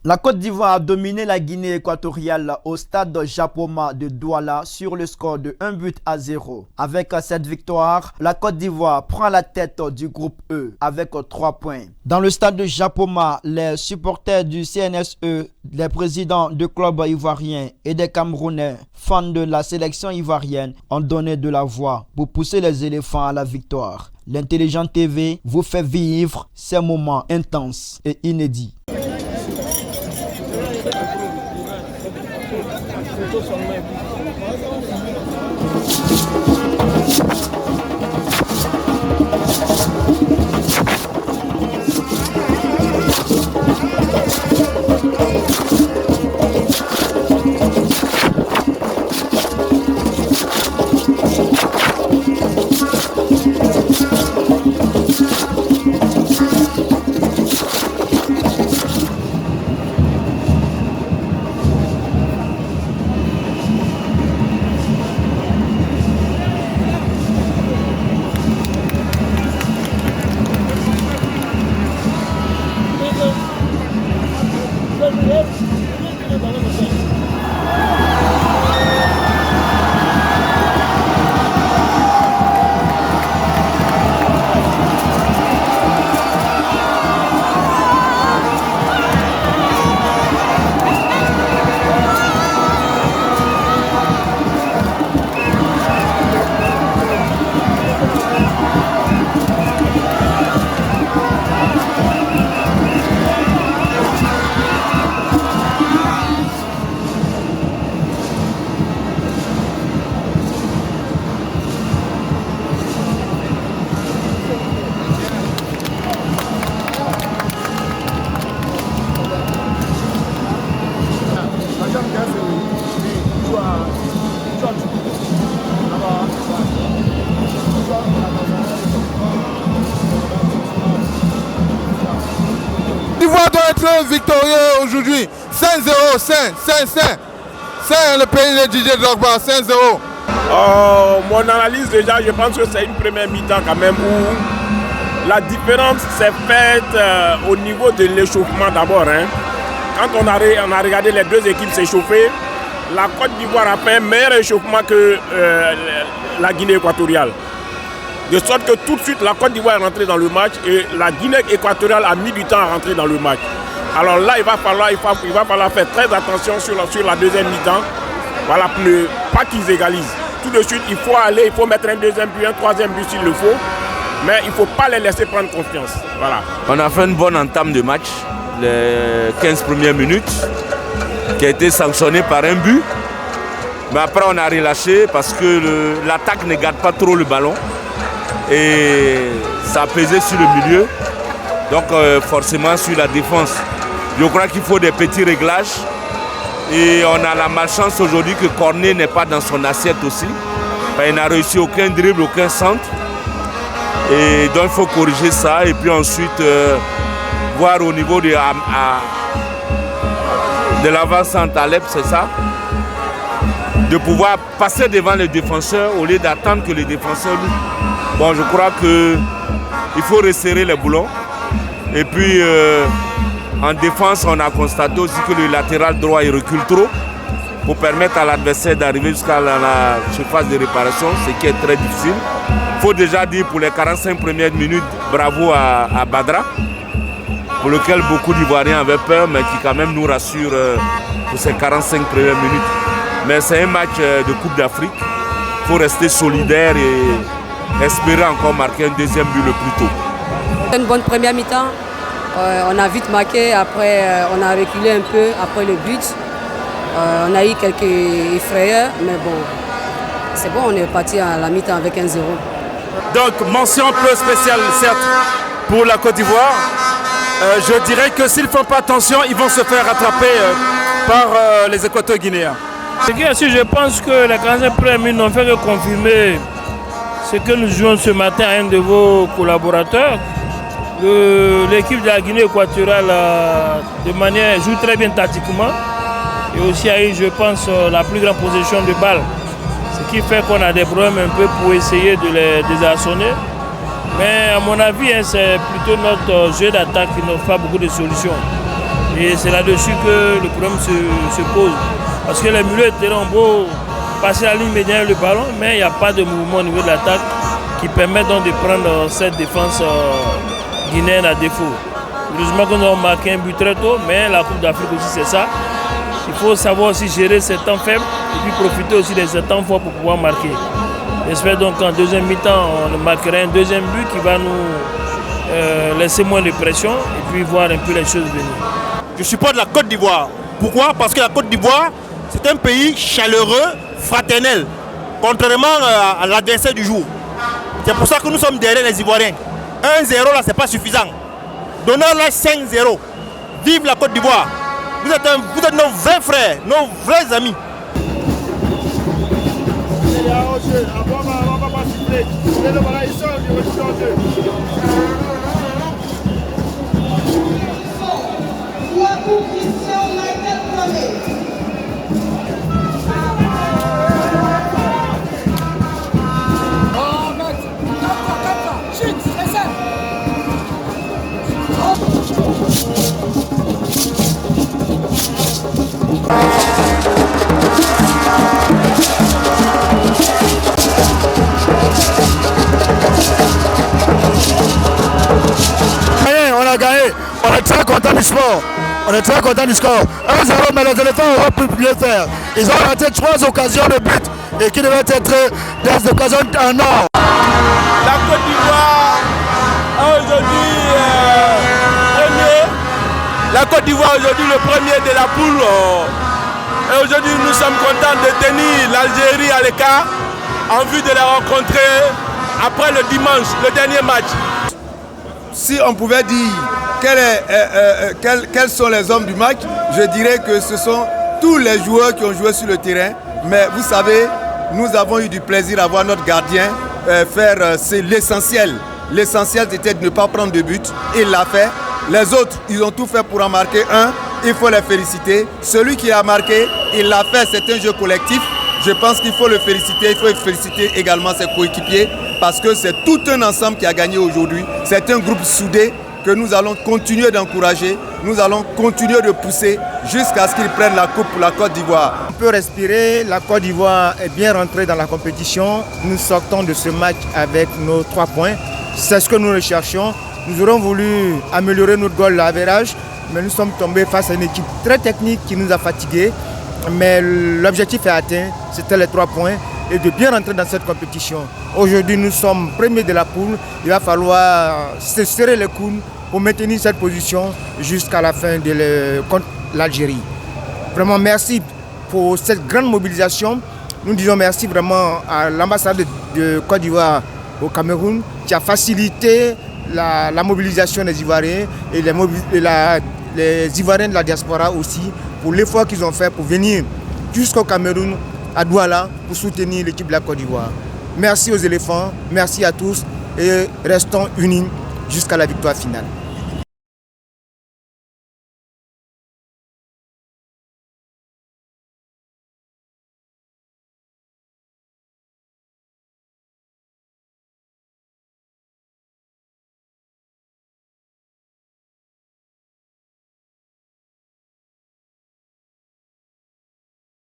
La Côte d'Ivoire a dominé la Guinée équatoriale au stade Japoma de Douala sur le score de 1-0. Avec cette victoire, la Côte d'Ivoire prend la tête du groupe E avec 3 points. Dans le stade de Japoma, les supporters du CNSE, les présidents de clubs ivoiriens et des Camerounais, fans de la sélection ivoirienne, ont donné de la voix pour pousser les éléphants à la victoire. L'Intelligent TV vous fait vivre ces moments intenses et inédits. L'Ivoire doit être victorieux aujourd'hui. 5-0, 5, le pays de Didier Drogba, 5-0. Mon analyse déjà, je pense que c'est une première mi-temps quand même où la différence s'est faite au niveau de l'échauffement d'abord. Quand on a regardé les deux équipes s'échauffer, la Côte d'Ivoire a fait un meilleur échauffement que la Guinée équatoriale. De sorte que tout de suite, la Côte d'Ivoire est rentrée dans le match et la Guinée équatoriale a mis du temps à rentrer dans le match. Alors là, il va falloir faire très attention sur la deuxième mi-temps. Voilà, pour ne pas qu'ils égalisent. Tout de suite, il faut mettre un deuxième but, un troisième but s'il le faut. Mais il ne faut pas les laisser prendre confiance. Voilà. On a fait une bonne entame de match, les 15 premières minutes, qui a été sanctionnée par un but. Mais après, on a relâché parce que l'attaque ne garde pas trop le ballon. Et ça a pesé sur le milieu. Donc forcément sur la défense. Je crois qu'il faut des petits réglages. Et on a la malchance aujourd'hui que Cornet n'est pas dans son assiette aussi. Il n'a réussi aucun dribble, aucun centre. Et donc il faut corriger ça. Et puis ensuite voir au niveau de l'avant-centre Alep, c'est ça. De pouvoir passer devant les défenseurs au lieu d'attendre que les défenseurs louent. Bon, je crois qu'il faut resserrer les boulons. Et puis, en défense, on a constaté aussi que le latéral droit il recule trop pour permettre à l'adversaire d'arriver jusqu'à la surface de réparation, ce qui est très difficile. Il faut déjà dire pour les 45 premières minutes, bravo à Badra, pour lequel beaucoup d'Ivoiriens avaient peur, mais qui quand même nous rassure pour ces 45 premières minutes. Mais c'est un match de Coupe d'Afrique. Il faut rester solidaire et espérer encore marquer un deuxième but le plus tôt. Une bonne première mi-temps. On a vite marqué, après on a reculé un peu après le but. On a eu quelques frayeurs, mais bon, c'est bon, on est parti à la mi-temps avec 1-0. Donc mention un peu spéciale certes pour la Côte d'Ivoire. Je dirais que s'ils ne font pas attention, ils vont se faire rattraper par les Équato-Guinéens. Je pense que les 45 premières minutes n'ont fait que confirmer ce que nous jouons ce matin à un de vos collaborateurs. L'équipe de la Guinée équatoriale joue très bien tactiquement et aussi a eu, je pense, la plus grande possession de balles. Ce qui fait qu'on a des problèmes un peu pour essayer de les désarçonner. Mais à mon avis, c'est plutôt notre jeu d'attaque qui n'offre pas beaucoup de solutions. Et c'est là-dessus que le problème se pose. Parce que les milieux de terrain ont beau passer la ligne médiane le ballon, mais il n'y a pas de mouvement au niveau de l'attaque qui permet donc de prendre cette défense guinéenne à défaut. Heureusement que nous avons marqué un but très tôt, mais la Coupe d'Afrique aussi c'est ça. Il faut savoir aussi gérer ces temps faibles et puis profiter aussi de ces temps forts pour pouvoir marquer. J'espère donc qu'en deuxième mi-temps, on marquera un deuxième but qui va nous laisser moins de pression et puis voir un peu les choses venir. Je supporte la Côte d'Ivoire. Pourquoi? Parce que la Côte d'Ivoire, c'est un pays chaleureux, fraternel, contrairement à l'adversaire du jour. C'est pour ça que nous sommes derrière les Ivoiriens. 1-0 là, c'est pas suffisant. Donnons-leur 5-0. Vive la Côte d'Ivoire. Vous êtes nos vrais frères, nos vrais amis. On a gagné, on est très content du sport. On est très content du score. 1-0, mais les éléphants auraient pu mieux faire. Ils ont raté 3 occasions de but et qui devaient être des occasions en or. La Côte d'Ivoire aujourd'hui premier. La Côte d'Ivoire aujourd'hui le premier de la poule. Et aujourd'hui nous sommes contents de tenir l'Algérie à l'écart en vue de la rencontrer après le dimanche, le dernier match. Si on pouvait dire quels sont les hommes du match, je dirais que ce sont tous les joueurs qui ont joué sur le terrain. Mais vous savez, nous avons eu du plaisir à voir notre gardien faire l'essentiel. L'essentiel c'était de ne pas prendre de but. Il l'a fait. Les autres, ils ont tout fait pour en marquer un. Il faut les féliciter. Celui qui a marqué, il l'a fait. C'est un jeu collectif. Je pense qu'il faut le féliciter. Il faut féliciter également ses coéquipiers parce que c'est tout un ensemble qui a gagné aujourd'hui. C'est un groupe soudé que nous allons continuer d'encourager. Nous allons continuer de pousser jusqu'à ce qu'ils prennent la coupe pour la Côte d'Ivoire. On peut respirer. La Côte d'Ivoire est bien rentrée dans la compétition. Nous sortons de ce match avec nos 3 points. C'est ce que nous recherchions. Nous aurions voulu améliorer notre goal average, mais nous sommes tombés face à une équipe très technique qui nous a fatigués. Mais l'objectif est atteint, c'était les 3 points et de bien rentrer dans cette compétition. Aujourd'hui, nous sommes premiers de la poule. Il va falloir se serrer les coudes pour maintenir cette position jusqu'à la fin contre l'Algérie. Vraiment, merci pour cette grande mobilisation. Nous disons merci vraiment à l'ambassade de Côte d'Ivoire au Cameroun qui a facilité la mobilisation des Ivoiriens et les Ivoiriens de la diaspora aussi pour l'effort qu'ils ont fait pour venir jusqu'au Cameroun, à Douala, pour soutenir l'équipe de la Côte d'Ivoire. Merci aux éléphants, merci à tous et restons unis jusqu'à la victoire finale.